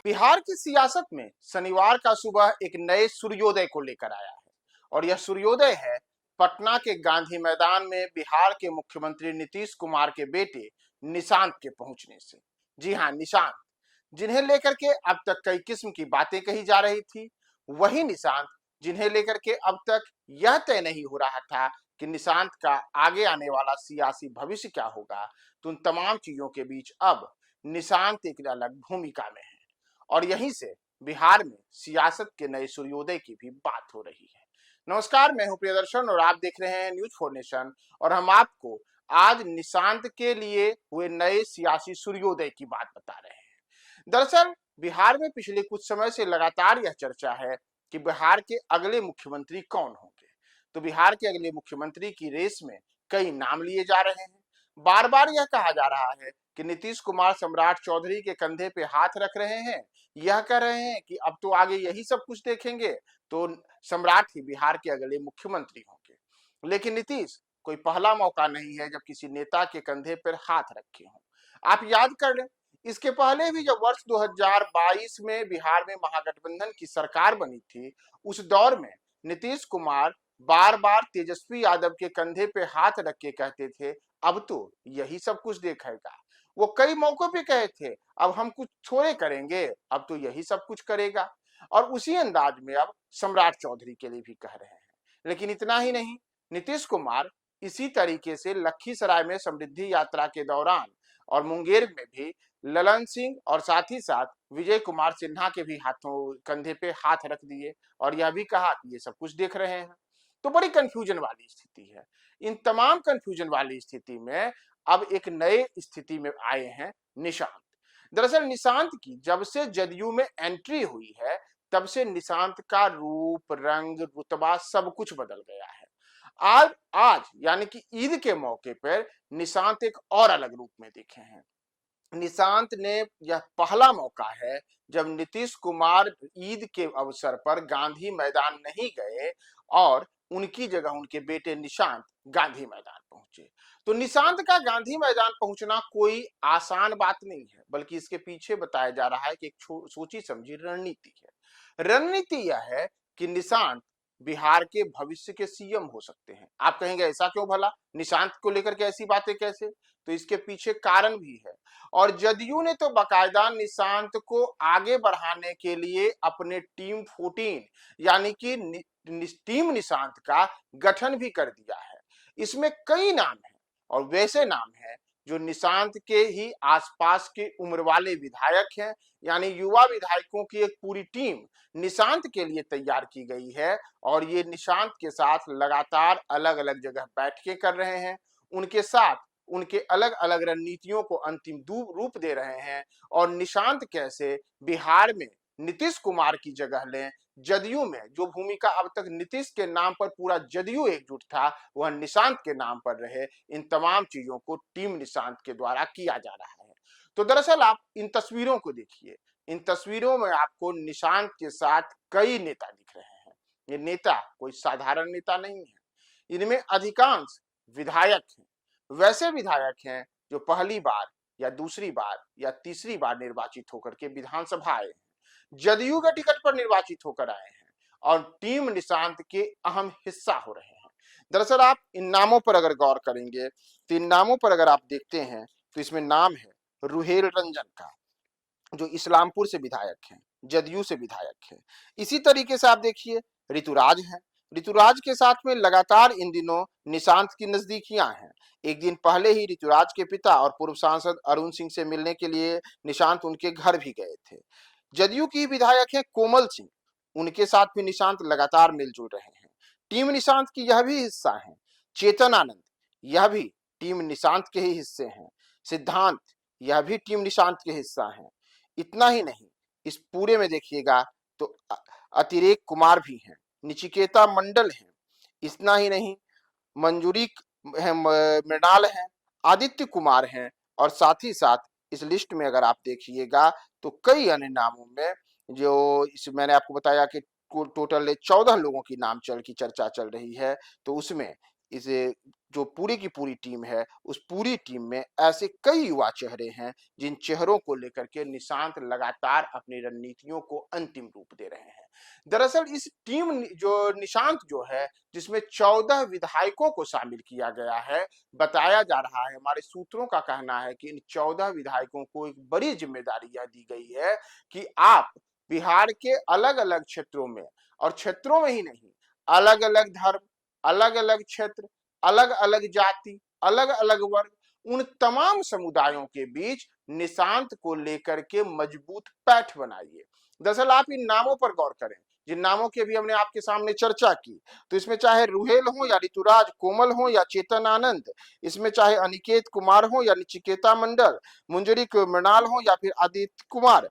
बिहार की सियासत में शनिवार का सुबह एक नए सूर्योदय को लेकर आया है और यह सूर्योदय है पटना के गांधी मैदान में बिहार के मुख्यमंत्री नीतीश कुमार के बेटे निशांत के पहुंचने से। जी हां, निशांत, जिन्हें लेकर के अब तक कई किस्म की बातें कही जा रही थी, वही निशांत जिन्हें लेकर के अब तक यह तय नहीं हो रहा था कि निशांत का आगे आने वाला सियासी भविष्य क्या होगा। तो उन तमाम चीजों के बीच अब निशांत एक अलग भूमिका में है और यहीं से बिहार में सियासत के नए सूर्योदय की भी बात हो रही है। नमस्कार, मैं हूं प्रियदर्शन और आप देख रहे हैं न्यूज फॉर नेशन और हम आपको आज निशांत के लिए हुए नए सियासी सूर्योदय की बात बता रहे हैं। दरअसल बिहार में पिछले कुछ समय से लगातार यह चर्चा है कि बिहार के अगले मुख्यमंत्री कौन होंगे। तो बिहार के अगले मुख्यमंत्री की रेस में कई नाम लिए जा रहे हैं। बार बार यह कहा जा रहा है कि नीतीश कुमार सम्राट चौधरी के कंधे पे हाथ रख रहे हैं, यह कह रहे हैं कि अब तो आगे यही सब कुछ देखेंगे, तो सम्राट ही बिहार के अगले मुख्यमंत्री होंगे। लेकिन नीतीश कोई पहला मौका नहीं है जब किसी नेता के कंधे पर हाथ रखे हों। आप याद कर लें, इसके पहले भी जब वर्ष 2022 में बिहार में महागठबंधन की सरकार बनी थी, उस दौर में नीतीश कुमार बार बार तेजस्वी यादव के कंधे पे हाथ रख के कहते थे अब तो यही सब कुछ देखेगा। वो कई मौकों पे कहे थे अब हम कुछ थोड़े करेंगे, अब तो यही सब कुछ करेगा। और उसी अंदाज में अब सम्राट चौधरी के लिए भी कह रहे हैं। लेकिन इतना ही नहीं, नीतीश कुमार इसी तरीके से लखीसराय में समृद्धि यात्रा के दौरान और मुंगेर में भी ललन सिंह और साथ ही साथ विजय कुमार सिन्हा के भी हाथों कंधे पे हाथ रख दिए और यह भी कहा कि ये सब कुछ देख रहे हैं। तो बड़ी कंफ्यूजन वाली स्थिति है। इन तमाम कंफ्यूजन वाली स्थिति में अब एक नए स्थिति में आए हैं निशांत। दरअसल निशांत की जब से जदयू में एंट्री हुई है, तब से निशांत का रूप, रंग, रुतबा सब कुछ बदल गया है। आज आज यानी कि ईद के मौके पर निशांत एक और अलग रूप में दिखे हैं। निशांत ने यह पहला मौका है जब नीतीश कुमार ईद के अवसर पर गांधी मैदान नहीं गए और उनकी जगह उनके बेटे निशांत गांधी मैदान पहुंचे। तो निशांत का गांधी मैदान पहुंचना कोई आसान बात नहीं है, बल्कि इसके पीछे बताया जा रहा है कि एक सोची समझी रणनीति है। रणनीति यह है कि निशांत बिहार के भविष्य के सीएम हो सकते हैं। आप कहेंगे ऐसा क्यों भला, निशांत को लेकर के ऐसी बातें कैसे? तो इसके पीछे कारण भी है। और जदयू ने तो बाकायदा निशांत को आगे बढ़ाने के लिए अपने टीम 14 यानी कि टीम निशांत का गठन भी कर दिया है। इसमें कई नाम हैं और वैसे नाम हैं जो निशांत के ही आसपास के उम्र वाले विधायक हैं, यानी युवा विधायकों की एक पूरी टीम निशांत के लिए तैयार की गई है और ये निशांत के साथ लगातार अलग अलग जगह बैठकें कर रहे हैं, उनके साथ उनके अलग अलग रणनीतियों को अंतिम रूप दे रहे हैं और निशांत कैसे बिहार में नीतीश कुमार की जगह लें। जदयू में जो भूमिका अब तक नीतीश के नाम पर पूरा जदयू एकजुट था, वह निशांत के नाम पर रहे। इन तमाम चीजों को टीम निशांत के द्वारा किया जा रहा है। तो दरअसल आप इन तस्वीरों को देखिए, इन तस्वीरों में आपको निशांत के साथ कई नेता दिख रहे हैं। ये नेता कोई साधारण नेता नहीं है, इनमें अधिकांश विधायक हैं, वैसे विधायक हैं जो पहली बार या दूसरी बार या तीसरी बार निर्वाचित होकर के विधानसभा आए हैं, जदयू के टिकट पर निर्वाचित होकर आए हैं और टीम निशांत के अहम हिस्सा हो रहे हैं। दरअसल आप इन नामों पर अगर गौर करेंगे तो इन नामों पर अगर आप देखते हैं तो इसमें नाम है रुहेल रंजन का, जो इस्लामपुर से विधायक हैं, जदयू से विधायक है। इसी तरीके से आप देखिए ऋतुराज हैं। ऋतुराज के साथ में लगातार इन दिनों निशांत की नजदीकियां हैं। एक दिन पहले ही ऋतुराज के पिता और पूर्व सांसद अरुण सिंह से मिलने के लिए निशांत उनके घर भी गए थे। जदयू की विधायक है कोमल सिंह, उनके साथ भी निशांत लगातार मिलजुल रहे हैं। टीम निशांत की यह भी हिस्सा है। चेतन आनंद, यह भी टीम निशांत के ही हिस्से हैं। सिद्धांत, यह भी टीम निशांत के हिस्सा हैं। इतना ही नहीं, इस पूरे में देखिएगा तो अतिरेक कुमार भी हैं, निचिकेता मंडल हैं। इतना ही नहीं, मंजूरी है, मृणाल हैं, आदित्य कुमार हैं और साथ ही साथ इस लिस्ट में अगर आप देखिएगा तो कई अन्य नामों में जो इस मैंने आपको बताया कि टोटल 14 लोगों की नाम की चर्चा चल रही है, तो उसमें इस जो पूरी की पूरी टीम है, उस पूरी टीम में ऐसे कई युवा चेहरे हैं जिन चेहरों को लेकर के निशांत लगातार अपनी रणनीतियों को अंतिम रूप दे रहे हैं। दरअसल इस टीम जो निशांत जो है, जिसमें 14 विधायकों को शामिल किया गया है, बताया जा रहा है, हमारे सूत्रों का कहना है कि इन 14 विधायकों को एक बड़ी जिम्मेदारी यह दी गई है कि आप बिहार के अलग-अलग क्षेत्रों में, और क्षेत्रों में ही नहीं, अलग-अलग धर्म, अलग-अलग क्षेत्र, अलग-अलग जाति, अलग-अलग वर्ग, उन तमाम समुदायों के बीच निशांत को लेकर के मजबूत पैठ बनाइए। दरअसल आप इन नामों पर गौर करें, जिन नामों की अभी हमने आपके सामने चर्चा की, तो इसमें चाहे रुहेल हो या ऋतुराज कोमल हो या चेतन आनंद, इसमें चाहे अनिकेत कुमार हो या नचिकेता मंडल, मुंजरी मृणाल हो या फिर आदित्य कुमार,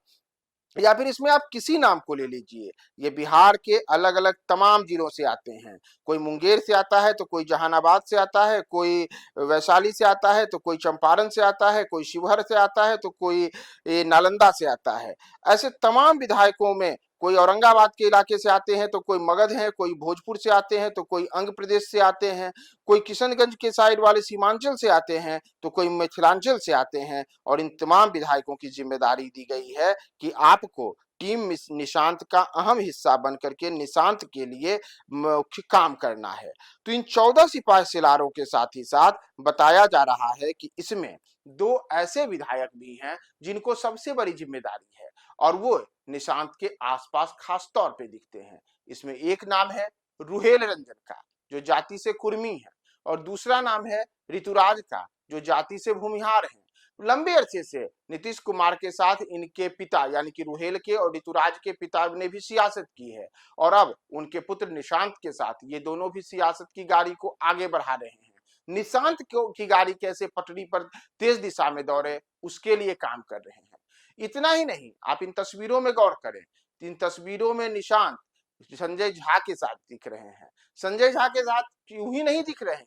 या फिर इसमें आप किसी नाम को ले लीजिए, ये बिहार के अलग अलग तमाम जिलों से आते हैं। कोई मुंगेर से आता है, तो कोई जहानाबाद से आता है, कोई वैशाली से आता है, तो कोई चंपारण से आता है, कोई शिवहर से आता है, तो कोई नालंदा से आता है। ऐसे तमाम विधायकों में कोई औरंगाबाद के इलाके से आते हैं, तो कोई मगध है, कोई भोजपुर से आते हैं, तो कोई अंग प्रदेश से आते हैं, कोई किशनगंज के साइड वाले सीमांचल से आते हैं, तो कोई मिथिलांचल से आते हैं। और इन तमाम विधायकों की जिम्मेदारी दी गई है कि आपको टीम निशांत का अहम हिस्सा बन करके निशांत के लिए मुख्य काम करना है। तो इन 14 सिपाही सिलारों के साथ ही साथ बताया जा रहा है कि इसमें 2 ऐसे विधायक भी हैं जिनको सबसे बड़ी जिम्मेदारी है, और वो निशांत के आसपास खास तौर पे दिखते हैं। इसमें एक नाम है रुहेल रंजन का, जो जाति से कुर्मी है, और दूसरा नाम है ऋतुराज का, जो जाति से भूमिहार है। लंबे अरसे से नीतीश कुमार के साथ इनके पिता यानी कि रुहेल के और ऋतुराज के पिता ने भी सियासत की है, और अब उनके पुत्र निशांत के साथ ये दोनों भी सियासत की गाड़ी को आगे बढ़ा रहे हैं। निशांत की गाड़ी कैसे पटरी पर तेज दिशा में दौड़े, उसके लिए काम कर रहे हैं। इतना ही नहीं, आप इन तस्वीरों में गौर करें, इन तस्वीरों में निशांत संजय झा के साथ दिख रहे हैं। संजय झा के साथ क्यों ही नहीं दिख रहे हैं,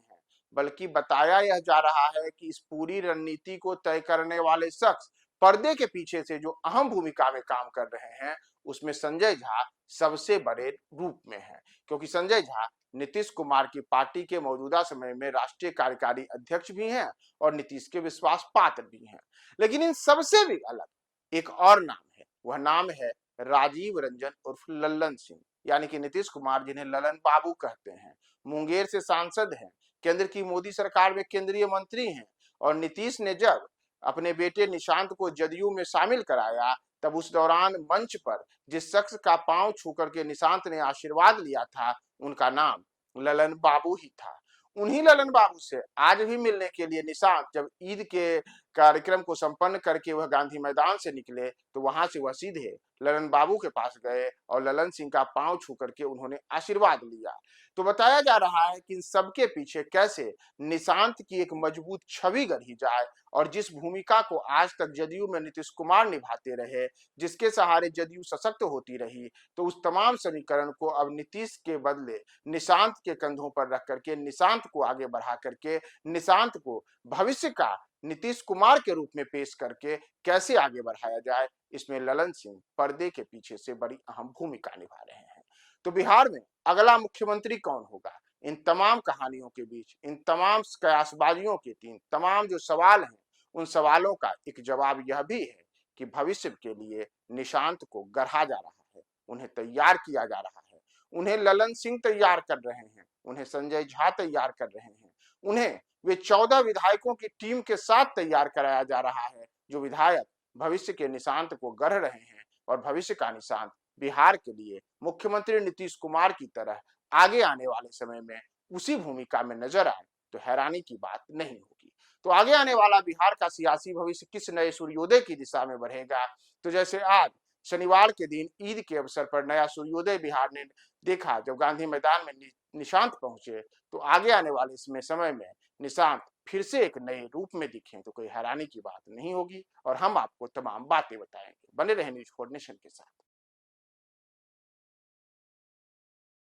बल्कि बताया यह जा रहा है कि इस पूरी रणनीति को तय करने वाले शख्स पर्दे के पीछे से जो अहम भूमिका में काम कर रहे हैं, उसमें संजय झा सबसे बड़े रूप में है, क्योंकि संजय झा नीतीश कुमार की पार्टी के मौजूदा समय में राष्ट्रीय कार्यकारी अध्यक्ष भी हैं और नीतीश के विश्वास पात्र भी हैं। लेकिन इन सबसे भी अलग एक और नाम है, वह नाम है राजीव रंजन उर्फ लल्लन सिंह, यानी कि नीतीश कुमार जिन्हें ललन बाबू कहते हैं। मुंगेर से सांसद हैं, केंद्र की मोदी सरकार में केंद्रीय मंत्री हैं, और नीतीश ने जब अपने बेटे निशांत को जदयू में शामिल कराया, तब उस दौरान मंच पर जिस शख्स का पांव छू करके निशांत ने आशीर्वाद लिया था, उनका नाम ललन बाबू ही था। उन्हीं ललन बाबू से आज भी मिलने के लिए निशांत जब ईद के कार्यक्रम को संपन्न करके वह गांधी मैदान से निकले, तो वहां से वह सीधे ललन बाबू के पास गए और ललन सिंह का पांव छू करके उन्होंने आशीर्वाद लिया। तो बताया जा रहा है कि इन सबके पीछे कैसे निशांत की एक मजबूत छवि गढ़ी जाए, और जिस भूमिका को आज तक जदयू में नीतीश कुमार निभाते रहे, जिसके सहारे जदयू सशक्त होती रही, तो उस तमाम समीकरण को अब नीतीश के बदले निशांत के कंधों पर रख करके, निशांत को आगे बढ़ा करके, निशांत को भविष्य का नीतीश कुमार के रूप में पेश करके कैसे आगे बढ़ाया जाए, इसमें ललन सिंह पर्दे के पीछे से बड़ी अहम भूमिका निभा रहे हैं। तो बिहार में अगला मुख्यमंत्री कौन होगा, इन तमाम कहानियों के बीच, इन तमाम कयासबाजियों के तीन तमाम जो सवाल हैं, उन सवालों का एक जवाब यह भी है कि भविष्य के लिए निशांत को गढ़ा जा रहा है, उन्हें तैयार किया जा रहा है, उन्हें ललन सिंह तैयार कर रहे हैं, उन्हें संजय झा तैयार कर रहे हैं, उन्हें वे 14 विधायकों की टीम के साथ तैयार कराया जा रहा है, जो विधायक भविष्य के निशांत को गढ़ रहे हैं, और भविष्य का निशांत बिहार के लिए मुख्यमंत्री नीतीश कुमार की तरह आगे आने वाले समय में उसी भूमिका में नजर आए, तो हैरानी की बात नहीं होगी। तो आगे आने वाला बिहार का सियासी भविष्य किस नए सूर्योदय की दिशा में बढ़ेगा, तो जैसे आज शनिवार के दिन ईद के अवसर पर नया सूर्योदय बिहार ने देखा, जब गांधी मैदान में निशांत पहुंचे, तो आगे आने वाले इसमें समय में निशांत फिर से एक नए रूप में दिखे तो कोई हैरानी की बात नहीं होगी, और हम आपको तमाम बातें बताएंगे। बने रहे न्यूज़ 4 नेशन के साथ।